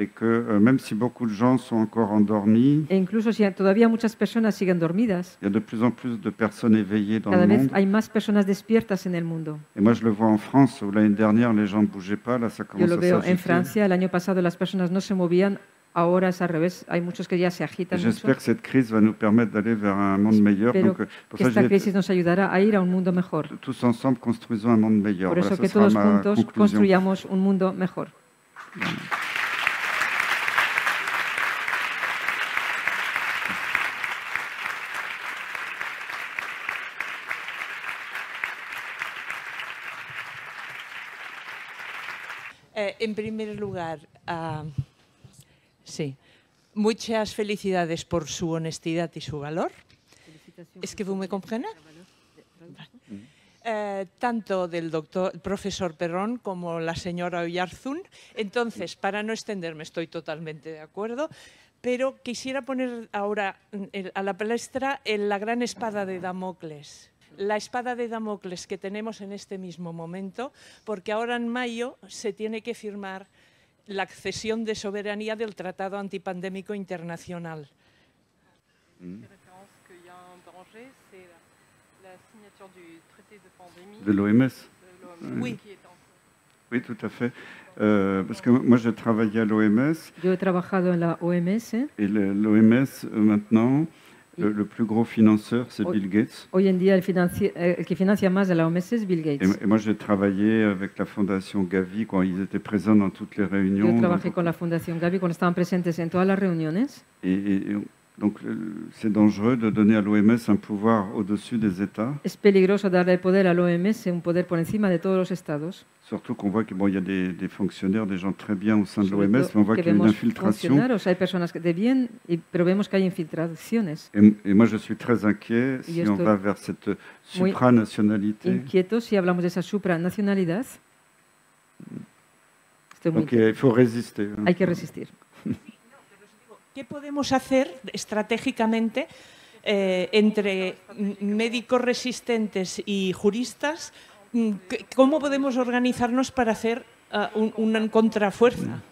Et que même si beaucoup de gens sont encore endormis, e incluso si todavía muchas personas siguen dormidas, il y a de plus en plus de personnes éveillées dans cada le vez monde. Hay más personas despiertas en el mundo. Et moi je le vois en France où l'année dernière les gens ne bougeaient pas, là ça commence à s'agiter. Yo lo veo en Francia, el año pasado las personas no se movían, ahora es al revés, hay muchos que ya se agitan. J'espère que cette crise va nous permettre d'aller vers un monde meilleur. Donc, pour ça, esta crisis nos ayudará a ir a un mundo mejor. Tous ensemble construisons un monde meilleur. Por eso que todos juntos construyamos un mundo mejor. En primer lugar, sí, muchas felicidades por su honestidad y su valor. ¿Es que vous me comprenez? Tanto del profesor Perrón como la señora Oyarzún. Entonces, para no extenderme, estoy totalmente de acuerdo, pero quisiera poner ahora a la palestra la gran espada de Damocles. La espada de Damocles que tenemos en este mismo momento, porque ahora en mayo se tiene que firmar la accesión de soberanía del Tratado Antipandémico Internacional. De l'OMS. Oui. Oui, tout à fait. Parce que moi, j'ai travaillé à l'OMS. Yo he trabajado en la OMS. Et l'OMS, maintenant, le plus gros financeur, c'est Bill Gates. Hoy en día el que financia más de la OMS es Bill Gates. Et moi, j'ai travaillé avec la Fondation Gavi quand ils étaient présents dans toutes les réunions. Yo trabajé con la Fundación Gavi cuando estaban presentes en todas las reuniones. Donc, c'est dangereux de donner à l'OMS un pouvoir au-dessus des États. Es peligroso darle el poder a l'OMS, un poder por encima de todos los estados. Surtout qu'on voit qu'il y a des fonctionnaires, des gens très bien au sein de l'OMS, mais on voit qu'il y a une infiltration. Hay personas de bien, pero vemos que hay infiltraciones. Et moi, je suis très inquiet si on va vers cette supranationalité. Inquieto si hablamos de esa supranacionalidad. Donc, il faut résister. Hay que resistir. ¿Qué podemos hacer estratégicamente entre médicos resistentes y juristas, ¿cómo podemos organizarnos para hacer una contrafuerza?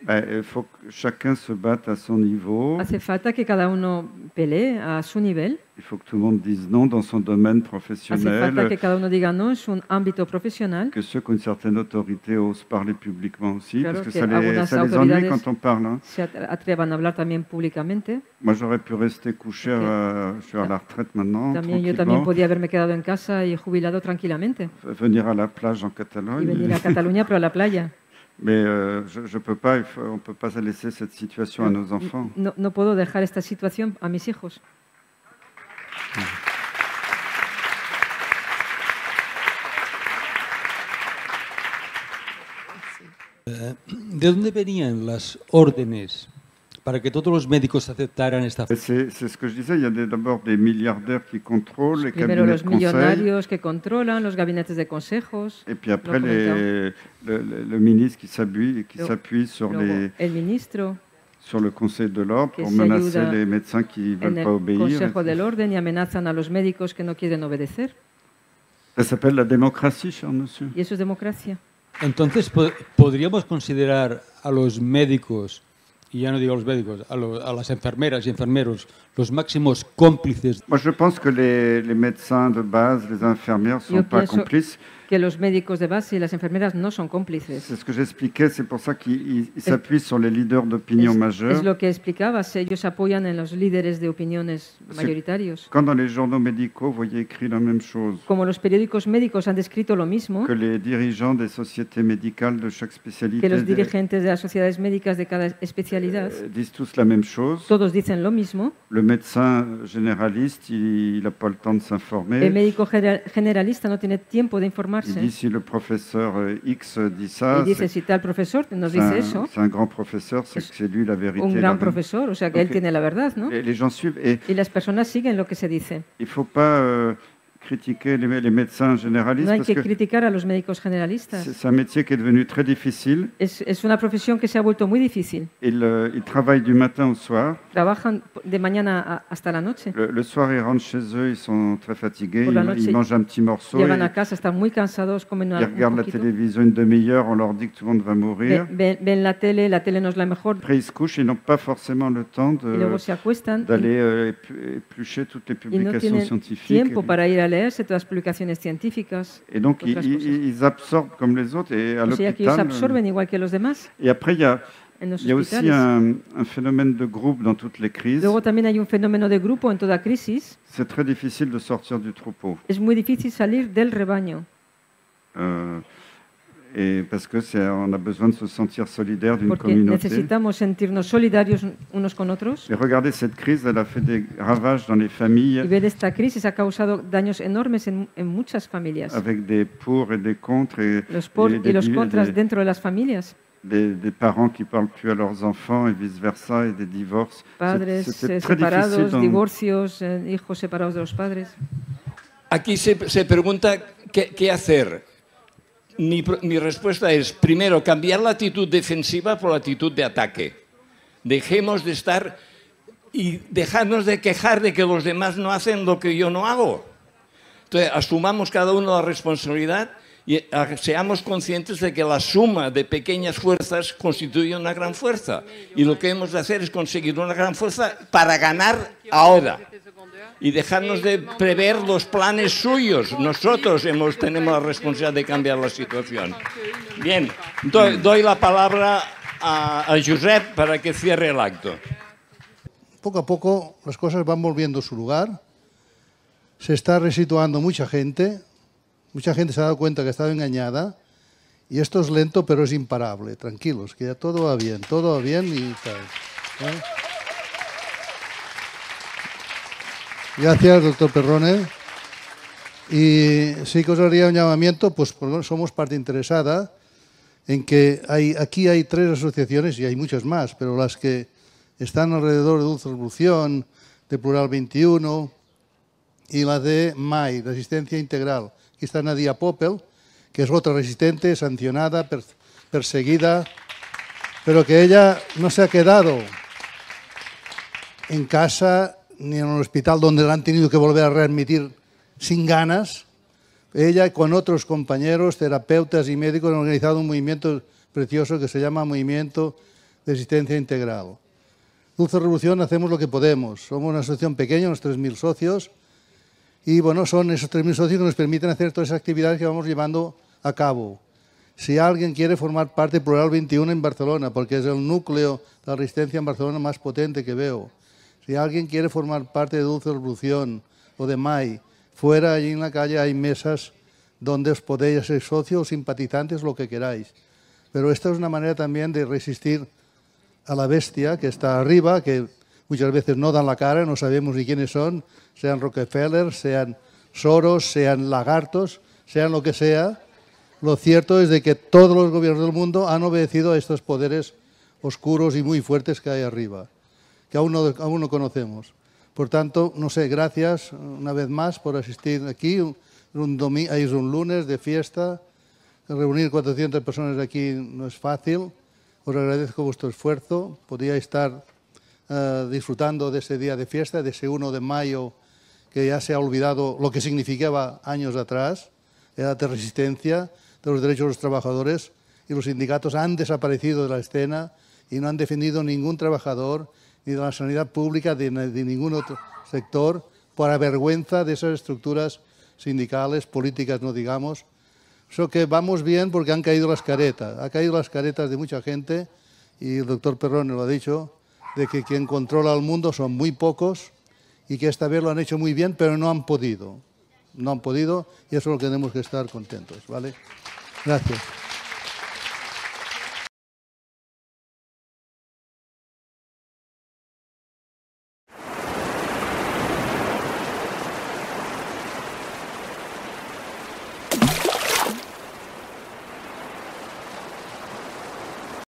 Il faut que chacun se batte à son niveau. Hace falta que cada uno pelee a su nivel. Il faut que tout le monde dise non dans son domaine Hace professionnel. falta que cada uno diga no en su ámbito profesional. Que ceux qui ont une certaine autorité osent parler publiquement aussi, Claro, parce que que ça les ennuie quand on parle. Hein. Se atrevan a hablar también públicamente. Moi, j'aurais pu rester couché, je suis à la retraite maintenant, Yo también podía haberme quedado en casa y jubilado tranquilamente. Venir à la plage en Catalogne. Y venir a Cataluña, pero a la playa. Mais je peux pas, on ne peut pas laisser cette situation à nos enfants. No puedo dejar esta situación a mis hijos. ¿De dónde venían las órdenes para que todos los médicos aceptaran esta C'est ce que je disais, il y a d'abord des milliardaires qui contrôlent les Primero cabinets los de conseil. Millonarios que controlan los gabinetes de consejos. Et puis après le ministre qui s'appuie sur el ministro sur le Conseil de l'ordre pour menacer les médecins qui ne veulent pas obéir. Consejo del Orden y amenazan a los médicos que no quieren obedecer. Ça s'appelle la démocratie, cher monsieur. Y eso es democracia. Entonces, ¿podríamos considerar a los médicos, y ya no digo a los médicos, a las enfermeras y enfermeros, los máximos cómplices? Moi, je pense que les médecins de base, les infirmières ne sont pas complices. Que los médicos de base y las enfermeras no son cómplices. C'est ce que j'expliquais, c'est pour ça qu'ils s'appuient sur les leaders d'opinion majeurs. Es lo que explicabas, ellos apoyan en los líderes de opiniones mayoritarios. Quand dans les journaux médicaux, vous voyez écrit la même chose. Como los periódicos médicos han descrito lo mismo. Que les dirigeants des sociétés médicales de chaque spécialité. Que los dirigentes de las sociedades médicas de cada especialidad. Disent tous la même chose. Todos dicen lo mismo. Le médecin généraliste, il n'a pas le temps de s'informer. El médico generalista no tiene tiempo de informarse. Il dit si le professeur X dit ça, si tal profesor nos dice eso, c'est un grand professeur, c'est que c'est lui la vérité. Un gran profesor, o sea que él tiene la verdad, ¿no? Les gens suivent y las personas siguen lo que se dice. Il faut pas critiquer les médecins généralistes. No hay que criticar a los médicos generalistas. C'est un métier qui est devenu très difficile. Es una profesión que se ha vuelto muy difícil. Ils travaillent du matin au soir. Trabajan de mañana hasta la noche. Le soir, ils rentrent chez eux, ils sont très fatigués. Ils mangent un petit morceau. Llegan a casa, están muy cansados, comen un poquito. Ils regardent la télévision une demi-heure, on leur dit que tout le monde va mourir. Ven la tele no es la mejor. Après, ils se couchent, ils n'ont pas forcément le temps d'aller éplucher toutes les publications scientifiques. Tiempo para ir a leerse todas las publicaciones científicas. Et donc, ils absorbent comme les autres. Et à l'hôpital, igual que los demás. Et après, il y a aussi un phénomène de groupe dans toutes les crises. Luego también hay un fenómeno de grupo en toda crisis. C'est très difficile de sortir du troupeau. Es muy difícil salir del rebaño. Et parce que on a besoin de se sentir solidaire d'une communauté. Necesitamos sentirnos solidarios unos con otros. Et regardez, cette crise, elle a fait des ravages dans les familles. Y ver esta crisis ha causado daños enormes en muchas familias. Avec des pour et des contre. Los por y los contras dentro de las familias. Des parents qui ne parlent plus à leurs enfants et vice-versa, et des divorces. Padres separados, divorcios, hijos separados de los padres. Aquí se pregunta qué hacer. Mi respuesta es, primero, cambiar la actitud defensiva por la actitud de ataque. Dejemos de estar y dejarnos de quejar de que los demás no hacen lo que yo no hago. Entonces, asumamos cada uno la responsabilidad y seamos conscientes de que la suma de pequeñas fuerzas constituye una gran fuerza. Y lo que hemos de hacer es conseguir una gran fuerza para ganar ahora. Y dejarnos de prever los planes suyos. Nosotros tenemos la responsabilidad de cambiar la situación. Bien, doy la palabra a Josep para que cierre el acto. Poco a poco las cosas van volviendo a su lugar. Se está resituando mucha gente. Mucha gente se ha dado cuenta que ha estado engañada. Y esto es lento, pero es imparable. Tranquilos, que ya todo va bien y tal. Gracias, doctor Perrone. Y sí que os haría un llamamiento, pues somos parte interesada en que aquí hay 3 asociaciones y hay muchas más, pero las que están alrededor de Dulce Revolución, de Plural 21 y la de MAI, Resistencia Integral. Aquí está Nadia Popel, que es otra resistente, sancionada, perseguida pero que ella no se ha quedado en casa ni en el hospital donde la han tenido que volver a readmitir sin ganas. Ella con otros compañeros, terapeutas y médicos han organizado un movimiento precioso que se llama Movimiento de Asistencia Integral. Dulce Revolución hacemos lo que podemos. Somos una asociación pequeña, unos 3.000 socios, y bueno, son esos 3.000 socios que nos permiten hacer todas esas actividades que vamos llevando a cabo. Si alguien quiere formar parte del Plural 21 en Barcelona, porque es el núcleo de la resistencia en Barcelona más potente que veo. Si alguien quiere formar parte de Dulce Revolución o de MAI, fuera, allí en la calle, hay mesas donde os podéis ser socios, simpatizantes, lo que queráis. Pero esta es una manera también de resistir a la bestia que está arriba, que muchas veces no dan la cara, no sabemos ni quiénes son, sean Rockefeller, sean Soros, sean lagartos, sean lo que sea. Lo cierto es de que todos los gobiernos del mundo han obedecido a estos poderes oscuros y muy fuertes que hay arriba, que aún no conocemos. Por tanto, no sé, gracias una vez más por asistir aquí. Es un lunes de fiesta. Reunir 400 personas aquí no es fácil. Os agradezco vuestro esfuerzo. Podíais estar disfrutando de ese día de fiesta, de ese 1 de mayo, que ya se ha olvidado lo que significaba años atrás, era de resistencia, de los derechos de los trabajadores, y los sindicatos han desaparecido de la escena y no han defendido ningún trabajador, ni de la sanidad pública, de ningún otro sector, por vergüenza de esas estructuras sindicales, políticas, no digamos. Eso que vamos bien porque han caído las caretas. Han caído las caretas de mucha gente, y el doctor Perrón lo ha dicho, de que quien controla el mundo son muy pocos y que esta vez lo han hecho muy bien, pero no han podido. No han podido, y eso es lo que tenemos que estar contentos, ¿vale? Gracias.